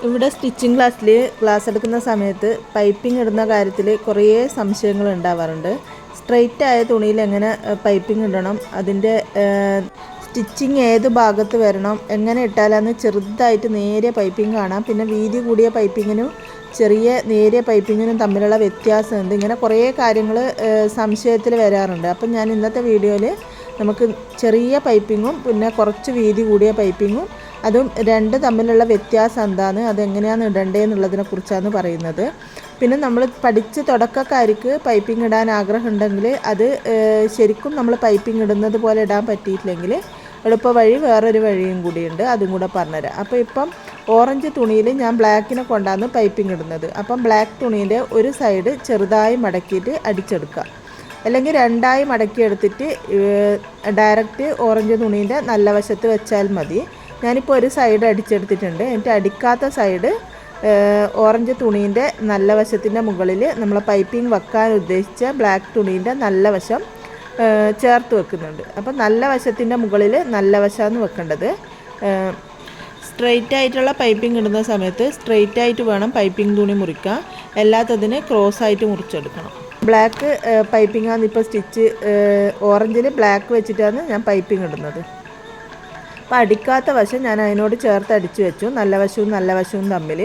ഇവിടെ stitching class എടുക്കുന്ന സമയത്ത് പൈപ്പിംഗ് ഇടുന്ന കാര്യത്തിൽ കുറേ സംശയങ്ങൾ ഉണ്ടാവാറുണ്ട്. സ്ട്രെയിറ്റ് ആയ തുണിയിൽ എങ്ങനെ പൈപ്പിംഗ് ഇടണം, അതിൻ്റെ സ്റ്റിച്ചിങ് ഏത് ഭാഗത്ത് വരണം, എങ്ങനെ ഇട്ടാലാന്ന് ചെറുതായിട്ട് നേരിയ പൈപ്പിംഗ് കാണാം. പിന്നെ വീതി കൂടിയ പൈപ്പിങ്ങിനും ചെറിയ നേരിയ പൈപ്പിങ്ങിനും തമ്മിലുള്ള വ്യത്യാസമുണ്ട്. ഇങ്ങനെ കുറേ കാര്യങ്ങൾ സംശയത്തിൽ വരാറുണ്ട്. അപ്പം ഞാൻ ഇന്നത്തെ വീഡിയോയിൽ നമുക്ക് ചെറിയ പൈപ്പിങ്ങും പിന്നെ കുറച്ച് വീതി കൂടിയ പൈപ്പിങ്ങും അതും രണ്ട് തമ്മിലുള്ള വ്യത്യാസം എന്താണ്, അതെങ്ങനെയാണ് ഇടേണ്ടതെന്നുള്ളതിനെ കുറിച്ചാണ് പറയുന്നത്. പിന്നെ നമ്മൾ പഠിച്ച് തുടക്കക്കാർക്ക് പൈപ്പിംഗ് ഇടാൻ ആഗ്രഹമുണ്ടെങ്കിൽ അത് ശരിക്കും നമ്മൾ പൈപ്പിംഗ് ഇടുന്നത് പോലെ ഇടാൻ പറ്റിയിട്ടില്ലെങ്കിൽ എളുപ്പ വഴി വേറൊരു വഴിയും കൂടിയുണ്ട്, അതും കൂടെ പറഞ്ഞുതരാം. അപ്പോൾ ഇപ്പം ഓറഞ്ച് തുണിയിൽ ഞാൻ ബ്ലാക്കിനെ കൊണ്ടാണ് പൈപ്പിംഗ് ഇടുന്നത്. അപ്പം ബ്ലാക്ക് തുണീൻ്റെ ഒരു സൈഡ് ചെറുതായി മടക്കിയിട്ട് അടിച്ചെടുക്കുക, അല്ലെങ്കിൽ രണ്ടായി മടക്കി എടുത്തിട്ട് ഡയറക്റ്റ് ഓറഞ്ച് തുണീൻ്റെ നല്ല വശത്ത് വെച്ചാൽ മതി. ഞാനിപ്പോൾ ഒരു സൈഡ് അടിച്ചെടുത്തിട്ടുണ്ട്. എന്നിട്ട് അടിക്കാത്ത സൈഡ് ഓറഞ്ച് തുണീൻ്റെ നല്ല വശത്തിൻ്റെ മുകളിൽ നമ്മൾ പൈപ്പിംഗ് വെക്കാൻ ഉദ്ദേശിച്ച ബ്ലാക്ക് തുണീൻ്റെ നല്ല വശം ചേർത്ത് വെക്കുന്നുണ്ട്. അപ്പം നല്ല വശത്തിൻ്റെ മുകളിൽ നല്ല വശമാണ് വെക്കേണ്ടത്. സ്ട്രെയിറ്റ് ആയിട്ടുള്ള പൈപ്പിംഗ് ഇടുന്ന സമയത്ത് സ്ട്രെയിറ്റ് ആയിട്ട് വേണം പൈപ്പിംഗ് തുണി മുറിക്കാൻ, എല്ലാത്തതിന് ക്രോസ് ആയിട്ട് മുറിച്ചെടുക്കണം. ബ്ലാക്ക് പൈപ്പിംഗാണ് ഇപ്പോൾ സ്റ്റിച്ച്, ഓറഞ്ചിൽ ബ്ലാക്ക് വെച്ചിട്ടാണ് ഞാൻ പൈപ്പിംഗ് ഇടുന്നത്. അപ്പോൾ അടിക്കാത്ത വശം ഞാൻ അതിനോട് ചേർത്ത് അടിച്ചു വെച്ചു, നല്ല വശവും തമ്മിൽ.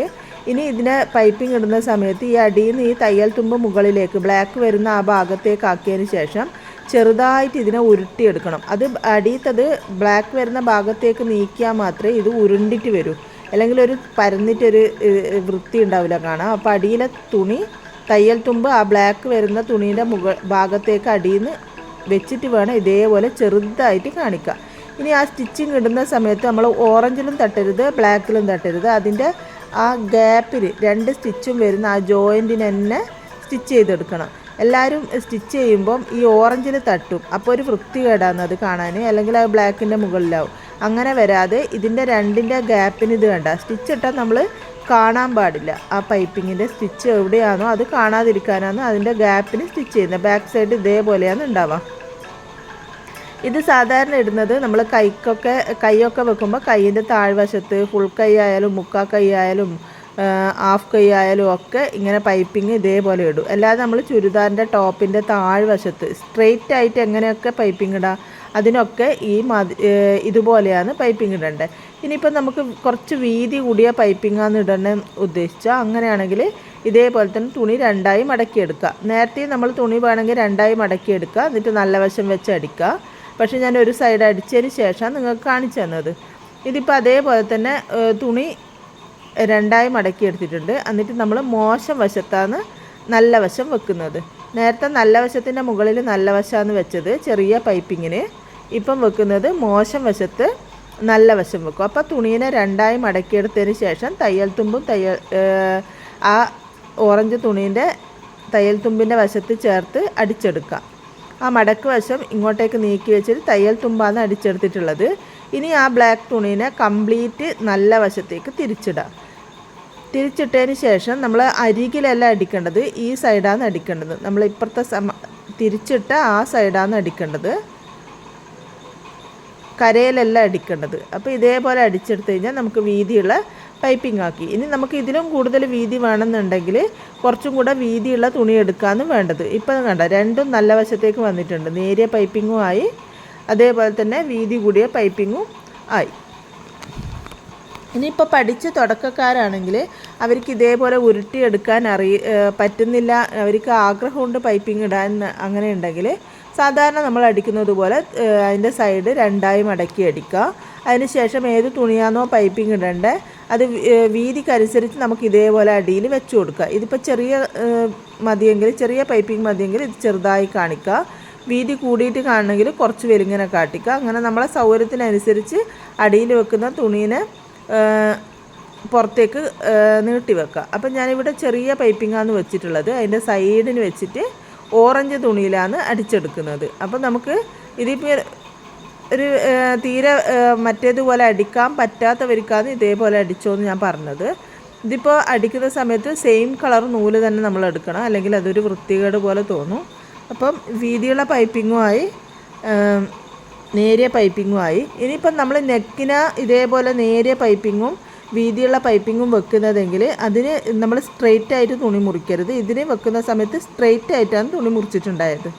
ഇനി ഇതിനെ പൈപ്പിംഗ് ഇടുന്ന സമയത്ത് ഈ അടിയിൽ നിന്ന് ഈ തയ്യൽ തുമ്പ് മുകളിലേക്ക് ബ്ലാക്ക് വരുന്ന ആ ഭാഗത്തേക്ക് ആക്കിയതിന് ശേഷം ചെറുതായിട്ട് ഇതിനെ ഉരുട്ടിയെടുക്കണം. അത് അടിയത്തത് ബ്ലാക്ക് വരുന്ന ഭാഗത്തേക്ക് നീക്കിയാൽ മാത്രമേ ഇത് ഉരുണ്ടിട്ട് വരൂ, അല്ലെങ്കിൽ ഒരു പരന്നിട്ടൊരു വൃത്തി ഉണ്ടാവില്ല കാണാം. അപ്പോൾ അടിയിലെ തുണി തയ്യൽ തുമ്പ് ആ ബ്ലാക്ക് വരുന്ന തുണീൻ്റെ ഭാഗത്തേക്ക് അടിയിൽ നിന്ന് വെച്ചിട്ട് വേണം ഇതേപോലെ ചെറുതായിട്ട് കാണിക്കുക. ഇനി ആ സ്റ്റിച്ചിങ് ഇടുന്ന സമയത്ത് നമ്മൾ ഓറഞ്ചിലും തട്ടരുത് ബ്ലാക്കിലും തട്ടരുത്, അതിൻ്റെ ആ ഗ്യാപ്പിൽ രണ്ട് സ്റ്റിച്ചും വരുന്ന ആ ജോയിൻറ്റിന് തന്നെ സ്റ്റിച്ച് ചെയ്തെടുക്കണം. എല്ലാവരും സ്റ്റിച്ച് ചെയ്യുമ്പം ഈ ഓറഞ്ചിൽ തട്ടും, അപ്പോൾ ഒരു വൃത്തികേടാണ് അത് കാണാൻ, അല്ലെങ്കിൽ ആ ബ്ലാക്കിൻ്റെ മുകളിലാവും. അങ്ങനെ വരാതെ ഇതിൻ്റെ രണ്ടിൻ്റെ ഗ്യാപ്പിന് ഇത് വേണ്ട, സ്റ്റിച്ച് ഇട്ടാൽ നമ്മൾ കാണാൻ പാടില്ല. ആ പൈപ്പിങ്ങിൻ്റെ സ്റ്റിച്ച് എവിടെയാണോ അത് കാണാതിരിക്കാനാണ് അതിൻ്റെ ഗ്യാപ്പിന് സ്റ്റിച്ച് ചെയ്യുന്നത്. ബാക്ക് സൈഡ് ഇതേപോലെയാണ് ഉണ്ടാവുക. ഇത് സാധാരണ ഇടുന്നത് നമ്മൾ കൈയൊക്കെ വെക്കുമ്പോൾ കൈയിൻ്റെ താഴ്വശത്ത് ഫുൾ കൈ ആയാലും മുക്കാ കൈ ആയാലും ഹാഫ് കൈ ആയാലും ഒക്കെ ഇങ്ങനെ പൈപ്പിങ് ഇതേപോലെ ഇടും. അല്ലാതെ നമ്മൾ ചുരിദാറിൻ്റെ ടോപ്പിൻ്റെ താഴ്വശത്ത് സ്ട്രെയിറ്റ് ആയിട്ട് എങ്ങനെയൊക്കെ പൈപ്പിംഗ് ഇടാം, അതിനൊക്കെ ഇതുപോലെയാണ് പൈപ്പിംഗ് ഇടേണ്ടത്. ഇനിയിപ്പോൾ നമുക്ക് കുറച്ച് വീതി കൂടിയ പൈപ്പിംഗാണ് ഇടണം ഉദ്ദേശിച്ചാൽ അങ്ങനെയാണെങ്കിൽ ഇതേപോലെ തന്നെ തുണി രണ്ടായി മടക്കിയെടുക്കുക. നേരത്തെ നമ്മൾ തുണി വേണമെങ്കിൽ രണ്ടായി മടക്കിയെടുക്കുക, എന്നിട്ട് നല്ല വശം വെച്ച് അടിക്കുക. പക്ഷേ ഞാൻ ഒരു സൈഡ് അടിച്ചതിന് ശേഷം നിങ്ങൾക്ക് കാണിച്ചു തന്നത്. ഇതിപ്പോൾ അതേപോലെ തന്നെ തുണി രണ്ടായി മടക്കിയെടുത്തിട്ടുണ്ട്. എന്നിട്ട് നമ്മൾ മോശം വശത്താണ് നല്ല വശം വെക്കുന്നത്. നേരത്തെ നല്ല വശത്തിൻ്റെ മുകളിൽ നല്ല വശമാണ് വെച്ചത് ചെറിയ പൈപ്പിങ്ങിന്, ഇപ്പം വെക്കുന്നത് മോശം വശത്ത് നല്ല വശം വെക്കും. അപ്പോൾ തുണീനെ രണ്ടായി മടക്കിയെടുത്തതിന് ശേഷം തയ്യൽ തുമ്പും ആ ഓറഞ്ച് തുണീൻ്റെ തയ്യൽ തുമ്പിൻ്റെ വശത്ത് ചേർത്ത് അടിച്ചെടുക്കാം. ആ മടക്ക് വശം ഇങ്ങോട്ടേക്ക് നീക്കി വെച്ചിട്ട് തയ്യൽ തുമ്പാണ് അടിച്ചെടുത്തിട്ടുള്ളത്. ഇനി ആ ബ്ലാക്ക് തുണീനെ കംപ്ലീറ്റ് നല്ല വശത്തേക്ക് തിരിച്ചിട്ടതിന് ശേഷം നമ്മൾ അരികിലല്ല അടിക്കേണ്ടത്, ഈ സൈഡാണ് അടിക്കേണ്ടത്. നമ്മൾ ഇപ്പുറത്തെ തിരിച്ചിട്ട ആ സൈഡാണ് അടിക്കേണ്ടത്, കരയിലല്ല അടിക്കേണ്ടത്. അപ്പോൾ ഇതേപോലെ അടിച്ചെടുത്ത് കഴിഞ്ഞാൽ നമുക്ക് വീതിയുള്ള പൈപ്പിംഗ് ആക്കി. ഇനി നമുക്ക് ഇതിലും കൂടുതൽ വീതി വേണമെന്നുണ്ടെങ്കിൽ കുറച്ചും കൂടെ വീതിയുള്ള തുണി എടുക്കാമെന്ന് വേണ്ടത്. ഇപ്പം കണ്ട രണ്ടും നല്ല വശത്തേക്ക് വന്നിട്ടുണ്ട്, നേരിയ പൈപ്പിങ്ങും ആയി അതേപോലെ തന്നെ വീതി കൂടിയ പൈപ്പിങ്ങും ആയി. ഇനിയിപ്പോൾ പഠിച്ച് തുടക്കക്കാരാണെങ്കിൽ അവർക്ക് ഇതേപോലെ ഉരുട്ടിയെടുക്കാൻ പറ്റുന്നില്ല, അവർക്ക് ആഗ്രഹമുണ്ട് പൈപ്പിംഗ് ഇടാൻ, അങ്ങനെ ഉണ്ടെങ്കിൽ സാധാരണ നമ്മൾ അടിക്കുന്നത് പോലെ അതിൻ്റെ സൈഡ് രണ്ടായി മടക്കി അടിക്കുക. അതിന് ശേഷം ഏത് തുണിയാണോ പൈപ്പിംഗ് ഇടേണ്ടത് അത് വീതിക്കനുസരിച്ച് നമുക്ക് ഇതേപോലെ അടിയിൽ വെച്ച് കൊടുക്കുക. ഇതിപ്പോൾ ചെറിയ പൈപ്പിംഗ് മതിയെങ്കിൽ ഇത് ചെറുതായി കാണിക്കുക, വീതി കൂടിയിട്ട് കാണണമെങ്കിൽ കുറച്ച് വെലിങ്ങനെ കാട്ടിക്കുക. അങ്ങനെ നമ്മളെ സൗകര്യത്തിനനുസരിച്ച് അടിയിൽ വെക്കുന്ന തുണീനെ പുറത്തേക്ക് നീട്ടി വെക്കുക. അപ്പം ഞാനിവിടെ ചെറിയ പൈപ്പിംഗാണ് വെച്ചിട്ടുള്ളത്, അതിൻ്റെ സൈഡിന് വെച്ചിട്ട് ഓറഞ്ച് തുണിയിലാണ് അടിച്ചെടുക്കുന്നത്. അപ്പം നമുക്ക് ഇതിപ്പോൾ ഒരു തീരെ മറ്റേതുപോലെ അടിക്കാൻ പറ്റാത്തവർക്കാണ് ഇതേപോലെ അടിച്ചോന്ന് ഞാൻ പറഞ്ഞത്. ഇതിപ്പോൾ അടിക്കുന്ന സമയത്ത് സെയിം കളർ നൂല് തന്നെ നമ്മൾ എടുക്കണം, അല്ലെങ്കിൽ അതൊരു വൃത്തികേട് പോലെ തോന്നും. അപ്പം വീതിയുള്ള പൈപ്പിങ്ങുമായി നേരിയ പൈപ്പിങ്ങുമായി. ഇനിയിപ്പം നമ്മൾ നെക്കിന് ഇതേപോലെ നേരിയ പൈപ്പിങ്ങും വീതിയുള്ള പൈപ്പിങ്ങും വെക്കുന്നതെങ്കിൽ അതിന് നമ്മൾ സ്ട്രെയിറ്റ് ആയിട്ട് തുണി മുറിക്കരുത്. ഇതിന് വെക്കുന്ന സമയത്ത് സ്ട്രെയിറ്റ് ആയിട്ടാണ് തുണി മുറിച്ചിട്ടുണ്ടായത്.